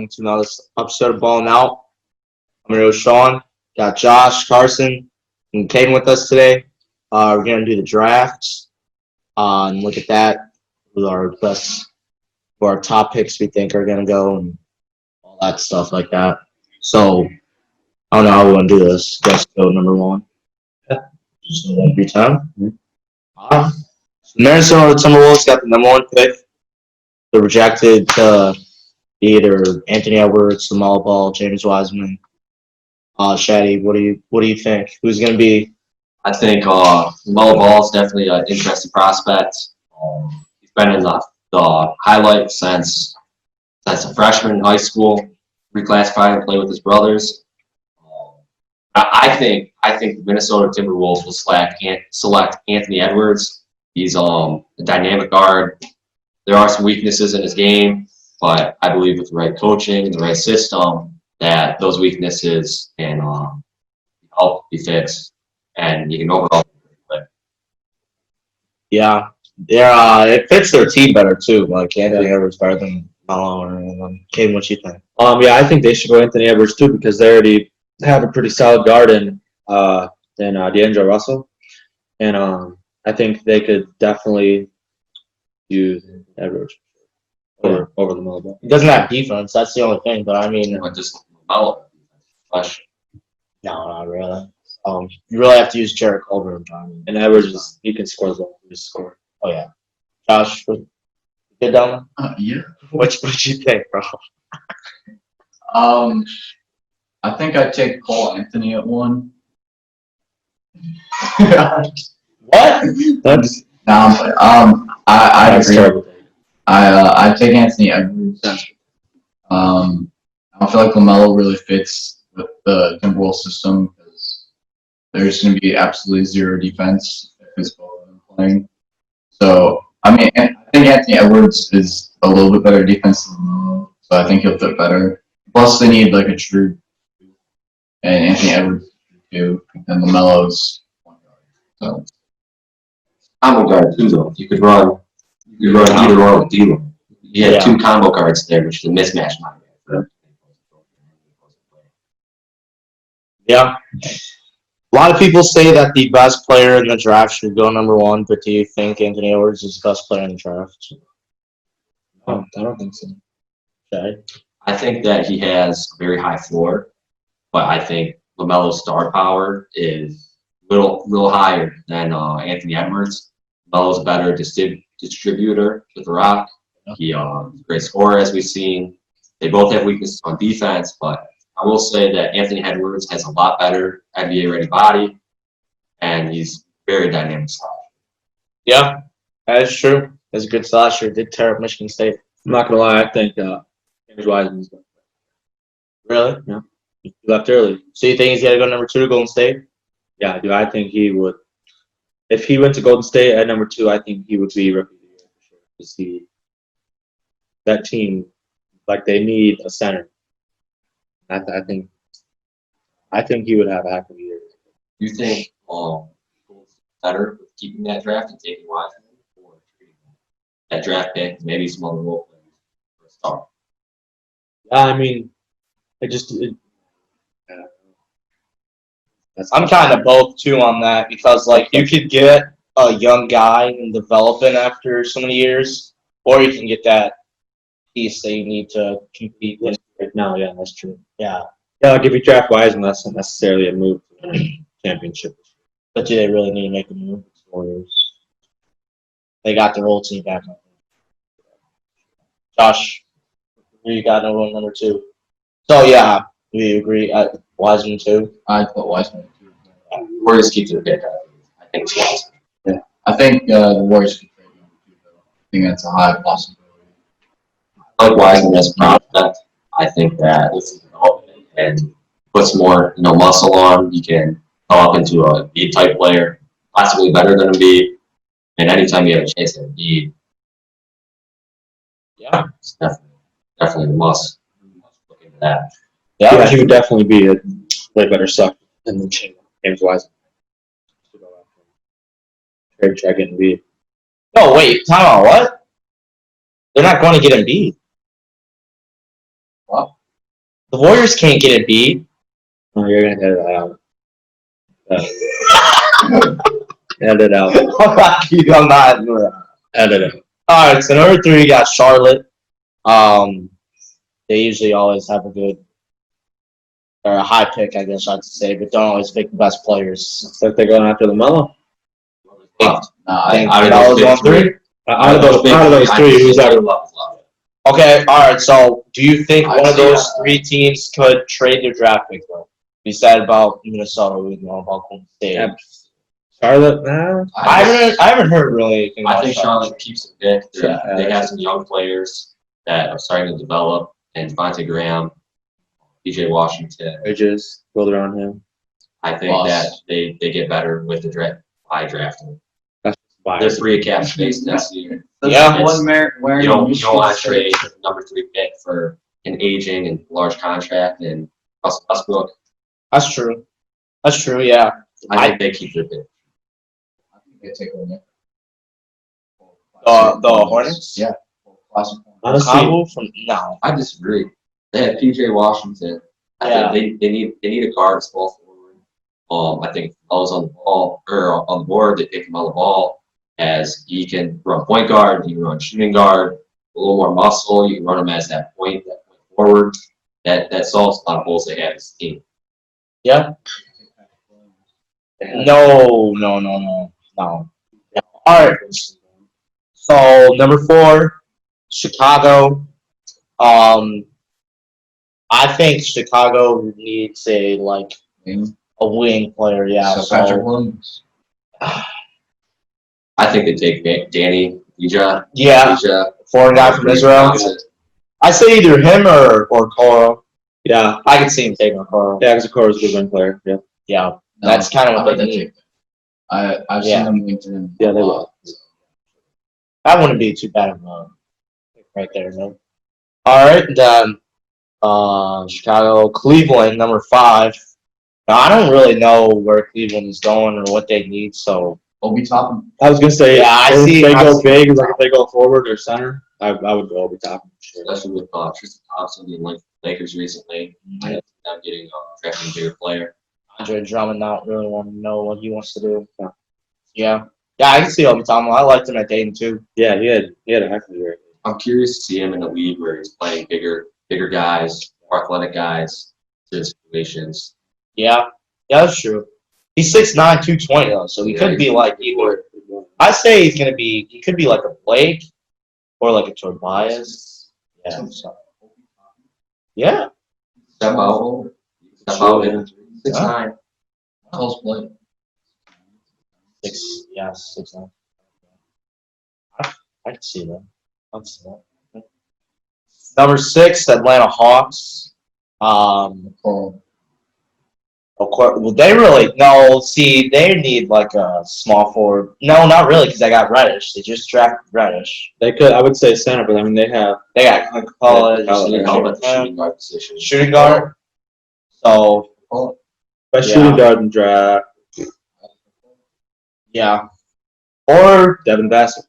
welcome to another episode of Balling Out. I'm your host, Sean. Got Josh, Carson, and Caden with us today. We're going to do the drafts and look at that with our best, for our top picks we think are going to go and all that stuff like that. So, I don't know how we want to do this. Let's go number one. So, every time. Alright. So, Minnesota Timberwolves got the number one pick. They're rejected to either Anthony Edwards, Lamelo Ball, James Wiseman. Shaddy, what do you think? Who's going to be? I think Lamelo Ball is definitely an interesting prospect. He's been in the highlight since a freshman in high school, reclassified and played with his brothers. I think the Minnesota Timberwolves will select Anthony Edwards. He's a dynamic guard. There are some weaknesses in his game, but I believe with the right coaching and the right system that those weaknesses can help be fixed, and you can overall play. Yeah, it fits their team better too. Like Anthony Edwards better than Melo or anyone. Caden, what you think? Yeah, I think they should go Anthony Edwards too because they already have a pretty solid guard in D'Angelo Russell, and I think they could definitely use Edwards over the Melo. He doesn't have defense. That's the only thing. But I mean, But just Lamelo, no, not really. You really have to use Jarrett Culver. And Edwards he can score the ball. He just score. Oh yeah, Josh, good down there. Yeah. What you think, bro? I think I'd take Cole Anthony at one. What? That's I agree. terrible. I take Anthony Edwards. I feel like Lamelo really fits with the Timberwolves system because there's going to be absolutely zero defense if he's both of them playing. So I mean, I think Anthony Edwards is a little bit better defense than Lamelo, so I think he'll fit better. Plus, they need like a true, and Anthony Edwards too, and Lamelo's point guard. So combo guard too, though. You could run either or with D'Lo. You have two combo guards there, which is a mismatch. Yeah. A lot of people say that the best player in the draft should go number one, but do you think Anthony Edwards is the best player in the draft? I don't think so. Okay. I think that he has a very high floor, but I think LaMelo's star power is little higher than Anthony Edwards. LaMelo's a better distributor with the rock. He's a great scorer, as we've seen. They both have weaknesses on defense, but I will say that Anthony Edwards has a lot better NBA-ready body, and he's very dynamic slasher. Yeah, that is true. He's a good slasher. Did tear up Michigan State. I'm not gonna lie. I think James Wiseman's going. Really? Yeah. He left early. So you think he's got to go number two to Golden State? Yeah, dude. I think he would. If he went to Golden State at number 2, I think he would be rookie of the year for sure. To see that team, like they need a center. I think he would have a heck of a year. Do you think Gold's better with keeping that draft and taking Wiseman, or trading that draft pick, maybe some other role players for a star? I mean, I'm kind of both too on that because like you could get a young guy and develop him after so many years, or you can get that piece that you need to compete with. right now. Yeah, that's true. Yeah, Yeah, like if you draft Wiseman, that's not necessarily a move to win a championship. but do they really need to make a move? Warriors. They got their whole team back. Josh, who you got number two? So yeah, we agree. Wiseman too. I put Wiseman too. Warriors keep their pick. I think it's Wiseman. I think the Warriors could trade him too, though. I think that's a high possibility. I like Wiseman as a prospect. I think that this is development and puts more muscle on. You can develop into a Embiid type player, possibly better than Embiid. And anytime you have a chance at Embiid, Yeah. it's definitely a must. Look into that. Yeah, he would definitely be a way better suck than James Wiseman. Trade check and be. No, wait, time out. What? They're not going to get Embiid. Well, The Warriors can't get it beat. Oh, you're gonna edit that out. Edit it out. I'm not doing that. Edit it. All right, so number 3, we got Charlotte. They usually always have a good or a high pick, I guess I'd say, but don't always pick the best players. Looks like they're going after LaMelo. Wow. Nah, I think out of Melo's those on big 3. Out of those three, who's ever left? Okay, all right. So, do you think I'd one of say, those 3 teams could trade their draft pick though? We said about Minnesota. We know about Golden State. Yeah. Charlotte, nah. I haven't heard really anything I about think Charlotte keeps a pick. Yeah. They have some young players that are starting to develop, and Devontae Graham, PJ Washington. Bridges, build around him. I think Plus. that they get better with the draft by drafting. Why? They're free of cap space next year. Yeah. It's- One merit wearing You don't Michigan want to State. trade the number 3 pick for an aging and large contract and Russell Westbrook. That's true. That's true. Yeah. I think they keep their pick. I think they take a look. The Hornets. Yeah. Classic. Honestly, Combo from no. I disagree. They have PJ Washington. Yeah. I think they need a guard small forward. I think I was on the ball or on the board. They picked him on the ball as he can run point guard, he can run shooting guard, a little more muscle. You can run him as that point forward. That solves a lot of holes they have as a team. Yeah. No. All right. So number 4, Chicago. I think Chicago needs a wing player. Yeah. So Patrick Williams. I think they take Danny Ija. Yeah, Ija. foreign guy from Israel. I say either him or Coro. yeah. I could see him taking Coro. Yeah, because Okoro's a good wing player. Yeah. Yeah, No, that's kind of I what bet they they need. take that. I've Yeah. seen them LinkedIn. Yeah, they will. That wouldn't be too bad of a pick right there, no. All right, then Chicago, Cleveland, number 5. Now, I don't really know where Cleveland is going or what they need, so Obi Toppin. I was gonna say, Yeah, I if see- they I go see- big, like if they go forward or center, I would go over top. Sure. Especially with Tristan Thompson being like Lakers recently. I think them getting drafting a bigger player. Andre Drummond not really want to know what he wants to do. Yeah, I can see Obi Toppin. I liked him at Dayton too. Yeah, he had a heck of a year. I'm curious to see him in a league where he's playing bigger guys, more athletic guys, certain situations. Yeah, that's true. He's 6'9", 220 though, so he Yeah, could be like either. I say he could be like a Blake or like a Tobias. Yeah. So. Yeah. Step out and 6'9". Close play. 6'9". I can see that. I can see that. Number 6, Atlanta Hawks. Cole. Of course, well, they really no. See, they need like a small forward. No, not really, because they got Reddish. They just drafted Reddish. They could, I would say center, but I mean they have. They got Clint Capella, Yeah, How about the shooting guard position? shooting guard. So Best Yeah. shooting guard in draft, yeah, or Devin Vassell.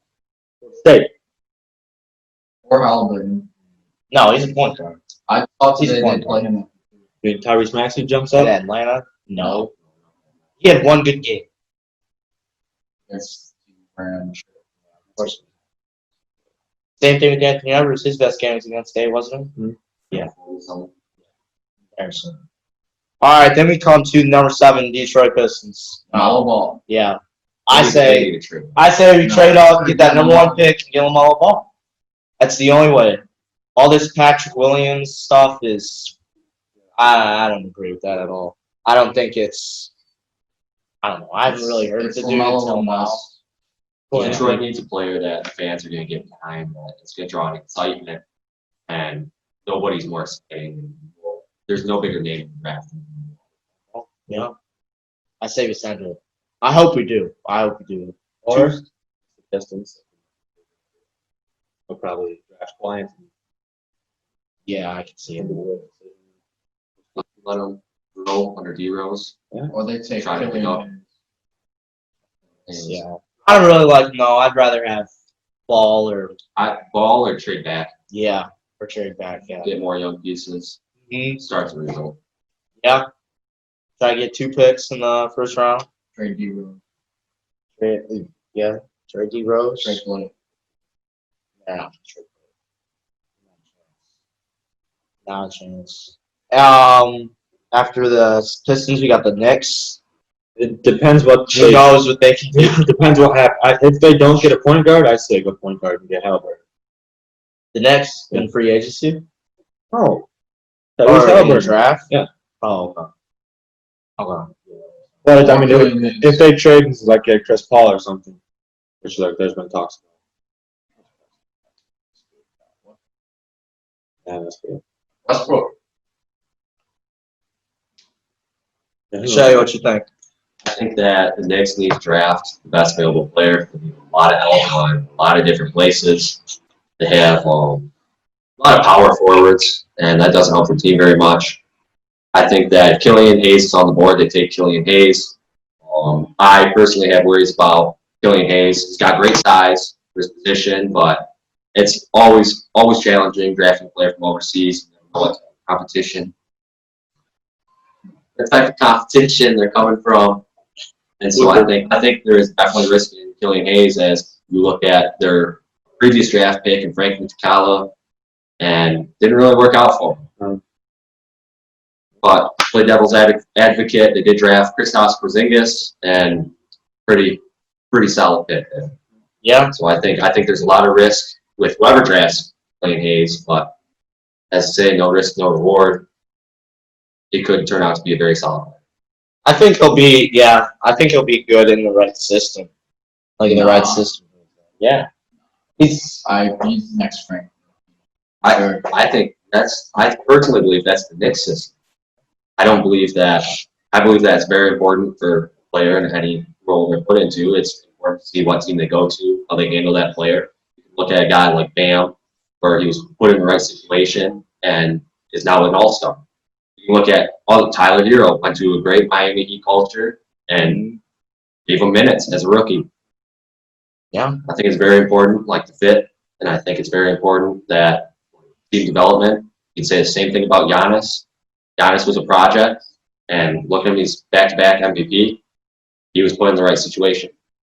State. Or Halliburton. no, he's a point guard. I thought He's today one. they play him. I mean, Tyrese Maxey jumps At up. Atlanta, no, he had one good game. Against Brand. Of course. Same thing with Anthony Edwards. His best game was against State, wasn't it? Embarrassing. All right, then we come to number 7, Detroit Pistons. Mallow ball. Yeah, They I need say to trade. we No, trade up, it's get that gonna number be 1 pick, and get them all a ball. That's the only way. All this Patrick Williams stuff is, I don't agree with that at all. I don't think it's, I don't know. I haven't really heard of It's the dude LaMelo until now. Ball. Detroit needs a player that the fans are going to get behind, that it's going to draw an excitement, and nobody's more exciting. There's no bigger name in the draft. Yeah, I say we send it. I hope we do. Or the Pistons. We'll probably draft clients. Yeah, I can see it. Let them roll under D Rose. Or they take Try to bring up. Yeah, I don't really like. No, I'd rather have Ball or Ball or trade back, yeah, or trade back. Yeah, get more young pieces. Starts the result. Yeah. Try to get 2 picks in the first round. Trade D-Rose. Yeah. Trade D Rose. Trade Blake. Yeah. Not a chance. After the Pistons, we got the Knicks. It depends what Who knows what they can do? It depends what happens. If they don't get a point guard, I say go point guard and get Halliburton. The Knicks in free agency? Oh, that Or was in the Halliburton. draft? Yeah. Oh, okay. Okay. But I mean, if they trade like get Chris Paul or something, which like there's been talks about. Yeah, that's good. Westbrook. Yeah, Shay, what you think? I think that the Knicks need to draft the best available player. They need a lot of help on a lot of different places. They have a lot of power forwards, and that doesn't help their team very much. I think that if Killian Hayes is on the board, they take Killian Hayes. I personally have worries about Killian Hayes. He's got great size for his position, but it's always challenging drafting a player from overseas. You never know what competition, the type of competition they're coming from. And so I think there is definitely risk in Killian Hayes as you look at their previous draft pick and Frank Ntilikina, and didn't really work out for him. But play devil's advocate, they did draft Kristaps Porzingis, and pretty solid pick there. Yeah. So I think there's a lot of risk with whoever drafts Killian Hayes, but as I say, no risk, no reward. It could turn out to be a very solid player. I think he'll be good in the right system. Like in the right system. Yeah. He's next Frank. I personally believe that's the Knicks system. I believe that's very important for a player in any role they're put into. It's important to see what team they go to, how they handle that player. You can look at a guy like Bam, where he was put in the right situation and is now an all-star. You can look at Tyler Hero, went to a great Miami Heat culture and gave him minutes as a rookie. Yeah. I think it's very important, like the fit, and I think it's very important that team development. You can say the same thing about Giannis. Giannis was a project, and look at him, he's back-to-back MVP. He was put in the right situation,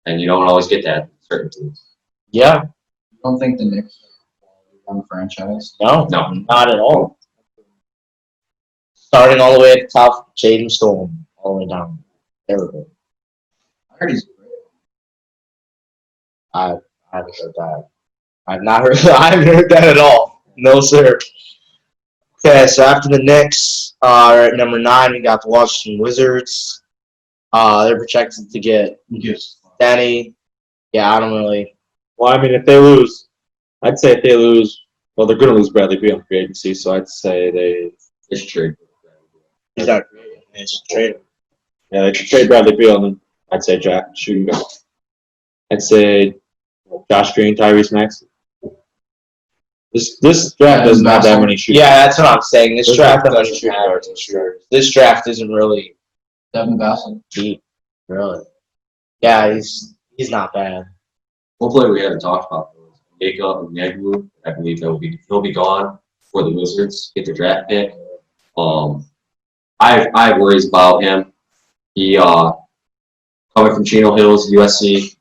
and you don't always get that in certain teams. Yeah. You don't think the Knicks are a young franchise? No. No. Not at all. Starting all the way at the top, Jaden Storm, all the way down. Terrible. I heard he's great. I haven't heard that. I've not heard I haven't heard that at all. No, sir. Okay, so after the Knicks, at number 9, we got the Washington Wizards. They're projected to get Yes. Danny. Yeah, I don't really. Well, I mean, if they lose, I'd say if they lose, well, they're going to lose Bradley Beal in free agency, so I'd say they It's true. He's not creative. It's trade him. Yeah, they should trade Bradley Beal, and then I'd say Jack shooting guard. I'd say Josh Green, Tyrese Maxey. This draft doesn't have that many shooters. Yeah, that's what I'm saying. This There's draft not that doesn't many have shooters. shooters. This draft isn't really Devin Vassell. deep, really. Yeah, he's not bad. One player we haven't talked about is Jacob Naglu. I believe he'll be gone for the Wizards, get the draft pick. I have worries about him. He coming from Chino Hills, USC.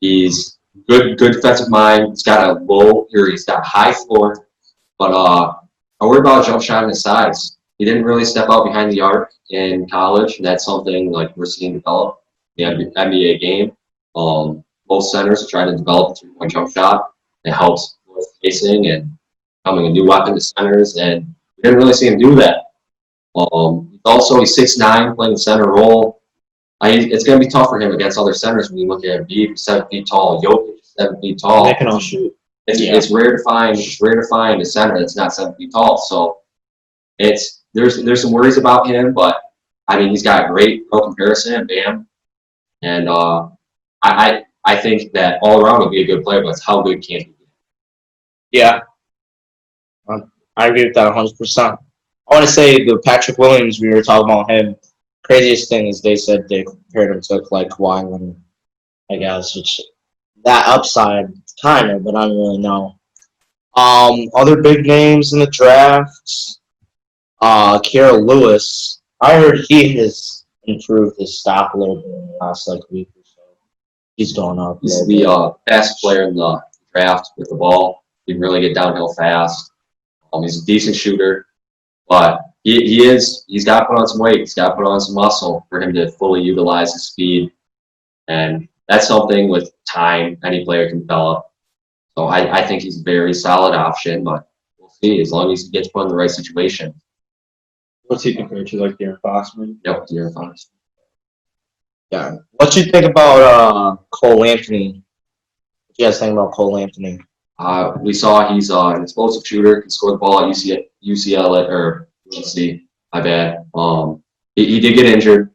He's good defensive mind. He's got a high floor, but I worry about jump shot and his size. He didn't really step out behind the arc in college, and that's something like we're seeing develop in the NBA game. Most centers are trying to develop a three-point jump shot. It helps with spacing and becoming a new weapon to centers, and we didn't really see him do that. He's 6'9", playing the center role. It's going to be tough for him against other centers when you look at Embiid, 7 feet tall, Jokic, 7 feet tall. They can all shoot. It's rare to find a center that's not 7 feet tall. So there's some worries about him, but I mean he's got a great pro comparison, Bam, and I think that all around he'll be a good player, but it's how good can he be? Yeah. I agree with that 100%. I want to say the Patrick Williams, we were talking about him. Craziest thing is they said they compared him to like Kawhi Leonard, I guess, which that upside kind of, but I don't really know. Other big names in the drafts. Carol Lewis. I heard he has improved his stock a little bit in the last like week or so. He's going up. He used to be a fastest player in the draft with the ball. He can really get downhill fast. He's a decent shooter, but he's got to put on some weight. He's got to put on some muscle for him to fully utilize his speed. And that's something with time any player can develop. So I think he's a very solid option, but we'll see as long as he gets put in the right situation. What's he compared to, like Darren Fox? Maybe? Yep, you're fine. Yeah. What you think about Cole Anthony? What you guys think about Cole Anthony? We saw he's an explosive shooter, can score the ball at UCLA or UNC. My bad. He did get injured,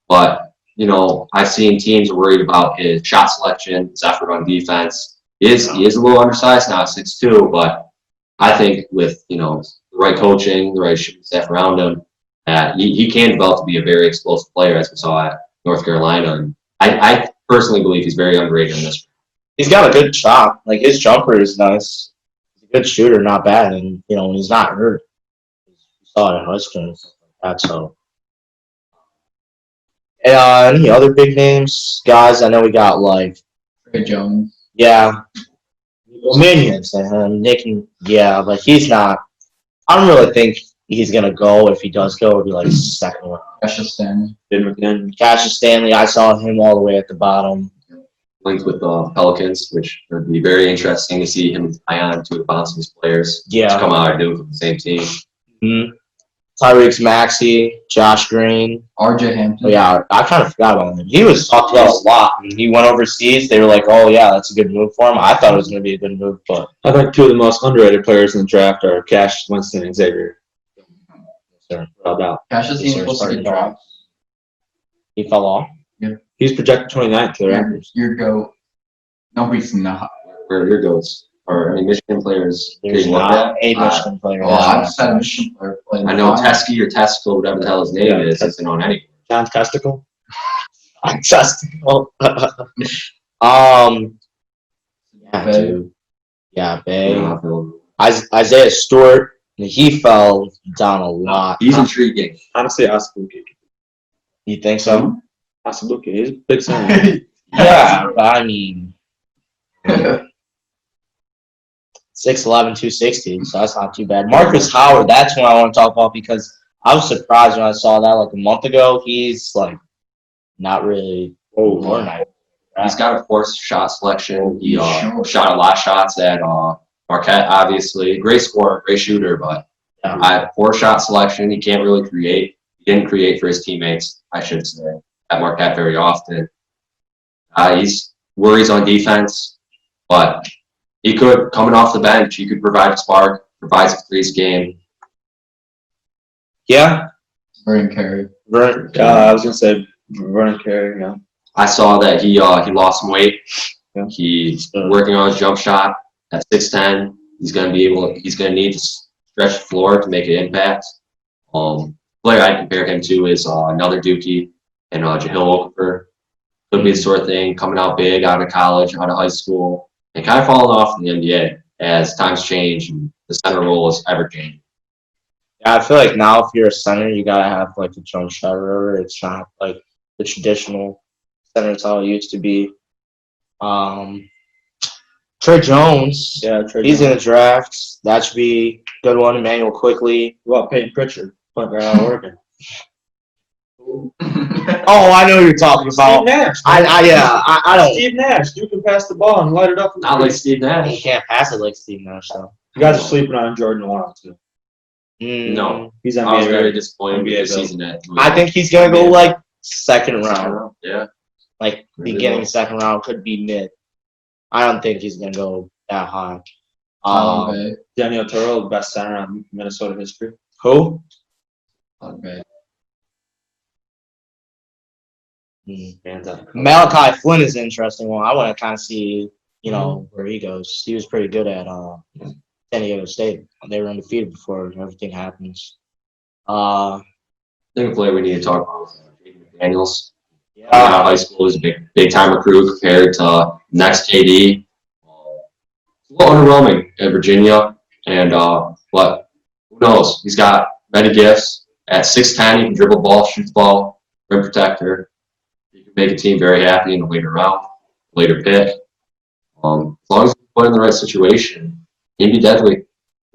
but you know I've seen teams worried about his shot selection, his effort on defense. He is a little undersized now, 6'2", but I think with the right coaching, the right shooting staff around him, he can develop to be a very explosive player, as we saw at North Carolina. And I personally believe he's very underrated in this. He's got a good shot. Like his jumper is nice. He's a good shooter, not bad. And when he's not hurt, you saw it in high school and stuff like that. So, any other big names, guys? I know we got like Trey Jones. yeah, Minions and Nick. Yeah, but he's not. I don't really think he's gonna go. If he does go, it'll be like second round. Cassius Stanley. Ben McGinn. Cassius Stanley, I saw him all the way at the bottom. Linked with the Pelicans, which would be very interesting to see him tie on to the Boston's players to Yeah. come out and do it for the same team. Mm-hmm. Tyreek Maxey, Josh Green. RJ Hampton. Oh, yeah, I kind of forgot about him. He was talked about a lot. When he went overseas, they were like, "Oh yeah, that's a good move for him." I thought it was going to be a good move, but I think two of the most underrated players in the draft are Cash Winston and Xavier. Without doubt. Cassius Yes, ain't sir. supposed to get dropped. he fell off. He's projected 29th to the Raptors. Your GOAT. No, he's not. Where your goes? Or any Michigan players There's getting looked not at? a Michigan player. Oh, I've said a Michigan player played. I know Teskey or Tesco, whatever the hell his name Yeah, is, isn't on any. John Testicle. Testicle. Yeah, dude. Yeah, Bay. Isaiah Stewart. He fell down a lot. He's intriguing. Honestly, Asabuki. You think so? Asabuki. He's a big center. Yeah, I mean, 6'11", 260, so that's not too bad. Marcus Howard, that's one I want to talk about because I was surprised when I saw that like a month ago. He's like not really overnight. He's got a poor shot selection. He shot a lot of shots at Marquette, obviously. Great scorer, great shooter, but poor shot selection. He can't really create. He didn't create for his teammates, I should say, at Marquette very often. He's worries on defense, but he could, coming off the bench, he could provide a spark, provide some threes game. Yeah. Vernon Carey. I was gonna say Vernon Carey. Yeah. I saw that he lost some weight. Yeah. He's working on his jump shot at 6'10". He's gonna need to stretch the floor to make an impact. Player I'd compare him to is another Dookie and Jahlil Okafor. Could be the sort of thing coming out big out of college, out of high school, and kind of falling off in the NBA as times change and the center role is ever changing. Yeah, I feel like now if you're a center, you gotta have like a jump shot or whatever. It's not like the traditional center it's how it used to be. Trey Jones, Yeah. Trey he's in Jones. the draft. That should be a good one. Emmanuel Quickly. What about Peyton Pritchard? Point guard out of Oregon. Oh, I know who you're talking about. Steve Nash. I don't. Steve Nash. You can pass the ball and light it up. Not like Steve He Nash. can't pass it like Steve Nash though. You guys are sleeping on Jordan Lawrence too. No. He's I was NBA very ready. disappointed with NBA the season that I think he's gonna go like second round, Yeah. like beginning second round, could be mid. I don't think he's gonna go that high. Bay. Daniel Turrell, best center on Minnesota history. Who? Bay. Hands up. Malachi Flynn is an interesting one. I want to kind of see, where he goes. He was pretty good at San Diego State. They were undefeated before everything happens. I think a player we need to talk about is Jaden McDaniels. Yeah. Out of high school is a big time recruit compared to next KD. It's a little underwhelming at Virginia, and but who knows? He's got many gifts. At 6'10", he can dribble ball, shoot the ball, rim protector. He can make a team very happy in the later round, later pick. As long as he's put in the right situation, he'd be deadly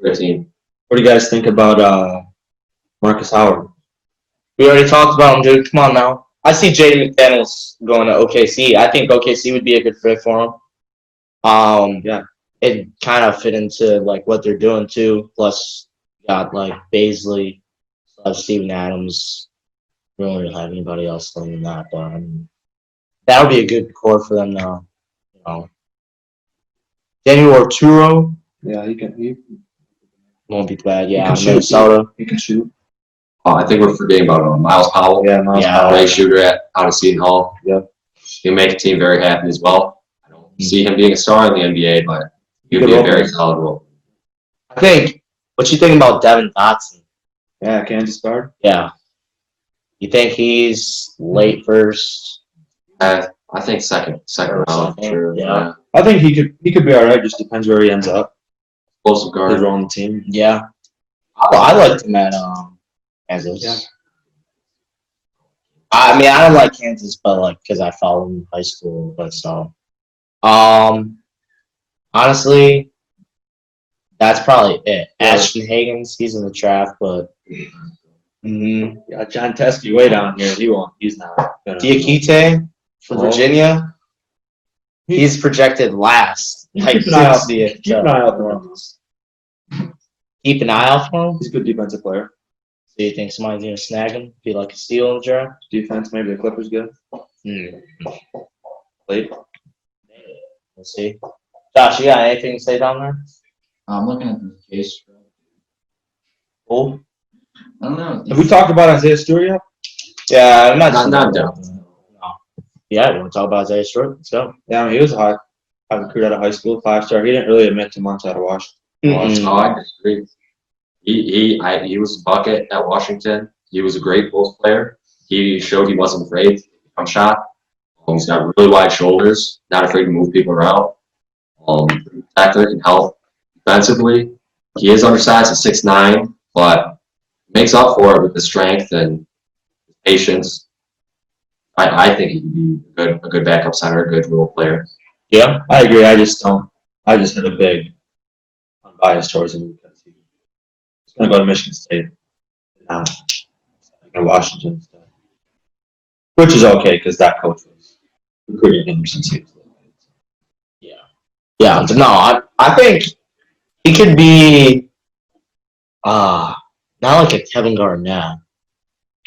for a team. What do you guys think about Marcus Howard? We already talked about him, dude. Come on now. I see Jaden McDaniels going to OKC. I think OKC would be a good fit for him. Yeah. It kind of fit into like what they're doing too. Plus, got like Baisley, Steven Adams. We don't really have anybody else other than that, but that would be a good core for them now. You know, Daniel Arturo Yeah, he won't be bad. He Yeah, can shoot. Minnesota. can shoot. I think we're forgetting about Miles Powell. Yeah, Miles Yeah. Powell. Great shooter out of Seton Hall. Yep. He'll make a team very happy as well. I don't see him being a star in the NBA, but he'll Good be a role very player. solid role. I think. What you think about Devin Dotson? Yeah, Kansas guard. Yeah. You think he's late first? I think second round. Sure. Yeah. I think he could be all right. Just depends where he ends up. Explosive His guard. role on the team. Yeah. Well, I liked him at Kansas. Yeah. I mean, I don't like Kansas, but like because I followed him in high school, but so. Honestly, that's probably it. Yeah. Ashton Higgins, he's in the draft, but. Mm-hmm. Yeah, John Teskey way down here. He's not gonna. Diakite from Oh. Virginia. He's projected last. Like, Keep an eye out. seriously, Keep an eye out for him. Keep an eye out for him. He's a good defensive player. Do you think somebody's gonna snag him? Be like a steal in the draft? Defense, maybe the Clippers good. Late. We'll see. Josh, you got anything to say down there? I'm looking at this case. Oh, I don't know. Have we talked about Isaiah Stewart yet? yeah, I'm Not not done. No. Yeah, you want to talk about Isaiah Stewart? Let's go. Yeah, I mean, he was a high recruit out of high school, 5-star. He didn't really admit to much out of Washington. No, I disagree. He was a bucket at Washington. He was a great post player. He showed he wasn't afraid to come shot. He's got really wide shoulders, not afraid to move people around. Protector can help defensively. He is undersized at 6'9", but makes up for it with the strength and patience. I think he can be a good backup center, a good role player. Yeah, I agree. I just had a big unbiased towards him because he's going to go to Michigan State. Not Washington State. Which is okay because that coach was recruiting him since he was little. Yeah, no, I think he could be not like a Kevin Garnett.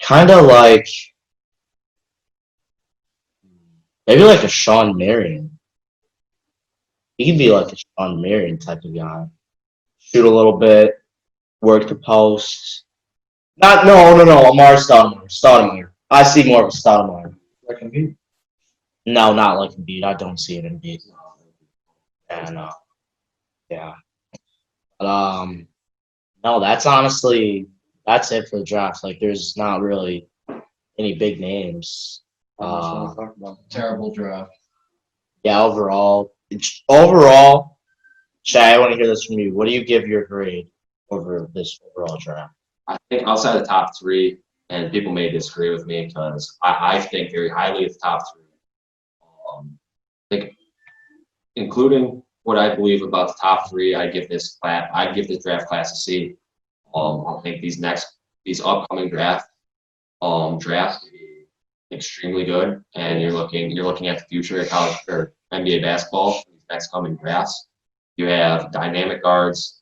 Kind of like maybe like a Sean Marion. He could be like a Sean Marion type of guy. Shoot a little bit, work the post. No, Amar Stoudemire. I see more of a Stoudemire. That can be. No, not like Embiid. I don't see it in Embiid. And yeah. But no, that's it for the draft. Like there's not really any big names. Terrible draft. Yeah, overall, Shay, I want to hear this from you. What do you give your grade over this overall draft? I think outside the top three, and people may disagree with me because I think very highly of the top three. I think, including what I believe about the top three, I'd give this draft class a C. I think these upcoming drafts will be extremely good, and you're looking at the future of college or NBA basketball for these next coming drafts. You have dynamic guards,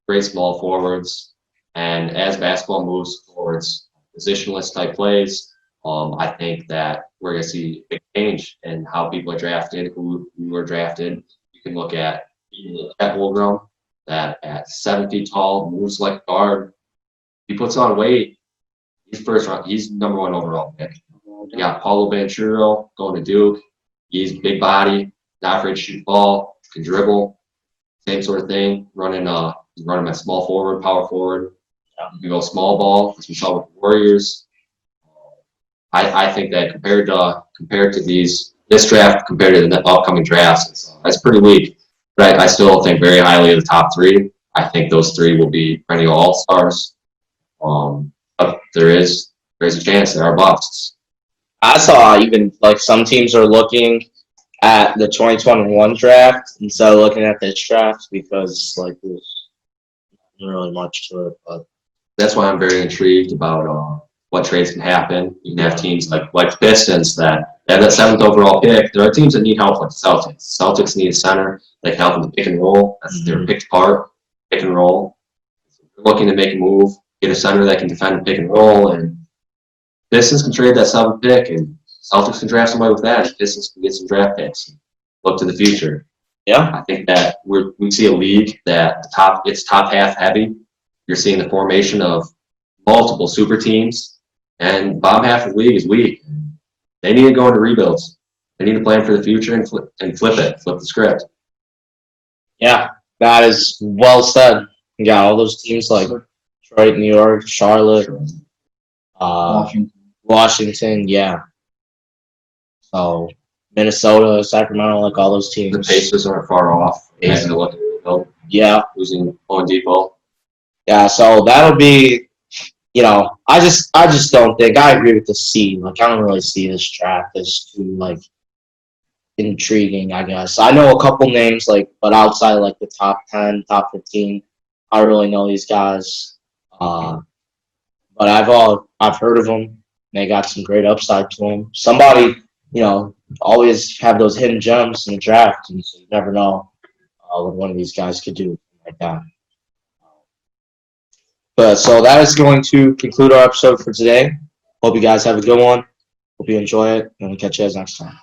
great small forwards, and as basketball moves towards positionless type plays, I think that we're going to see a big change in how people are drafted, who are drafted. You can look at Holmgren, that at 7 feet tall, moves like a guard. He puts on weight. He's first round. He's number 1 overall pick. You got Paulo Banchero going to Duke. He's big body, not afraid to shoot the ball, can dribble, same sort of thing. Running a small forward, power forward. You can go small ball, as we saw with the Warriors. I think that compared to this draft compared to the upcoming drafts, that's pretty weak. But I still think very highly of the top three. I think those three will be perennial all-stars. But there's a chance there are busts. I saw even like some teams are looking at the 2021 draft instead of looking at this draft because like there's not really much to it. But That's why I'm very intrigued about what trades can happen. You can have teams like the Pistons that have that 7th overall pick. There are teams that need help like the Celtics. Celtics need a center that can help them to pick and roll. That's their picked part, pick and roll. They're looking to make a move, get a center that can defend and pick and roll, and Pistons can trade that 7th pick, and Celtics can draft somebody with that. And Pistons can get some draft picks. Look to the future. yeah, I think that we see a league that it's top half heavy. You're seeing the formation of multiple super teams, and bottom half of the league is weak. They need to go into rebuilds. They need to plan for the future and flip the script. yeah, that is well said. You got all those teams like Detroit, New York, Charlotte, Washington. Washington, yeah. So Minnesota, Sacramento, like all those The teams. Pacers aren't far off. Having to look at rebuild, Yeah, losing Oladipo. yeah. So that'll be, I just don't think I agree with the C. Like I don't really see this draft as too like intriguing. I guess I know a couple names but outside like the top 10, top 15, I don't really know these guys. But I've heard of them. They got some great upside to them. Somebody, always have those hidden gems in the draft, and so you never know what one of these guys could do like that. But so that is going to conclude our episode for today. Hope you guys have a good one. Hope you enjoy it, and we'll catch you guys next time.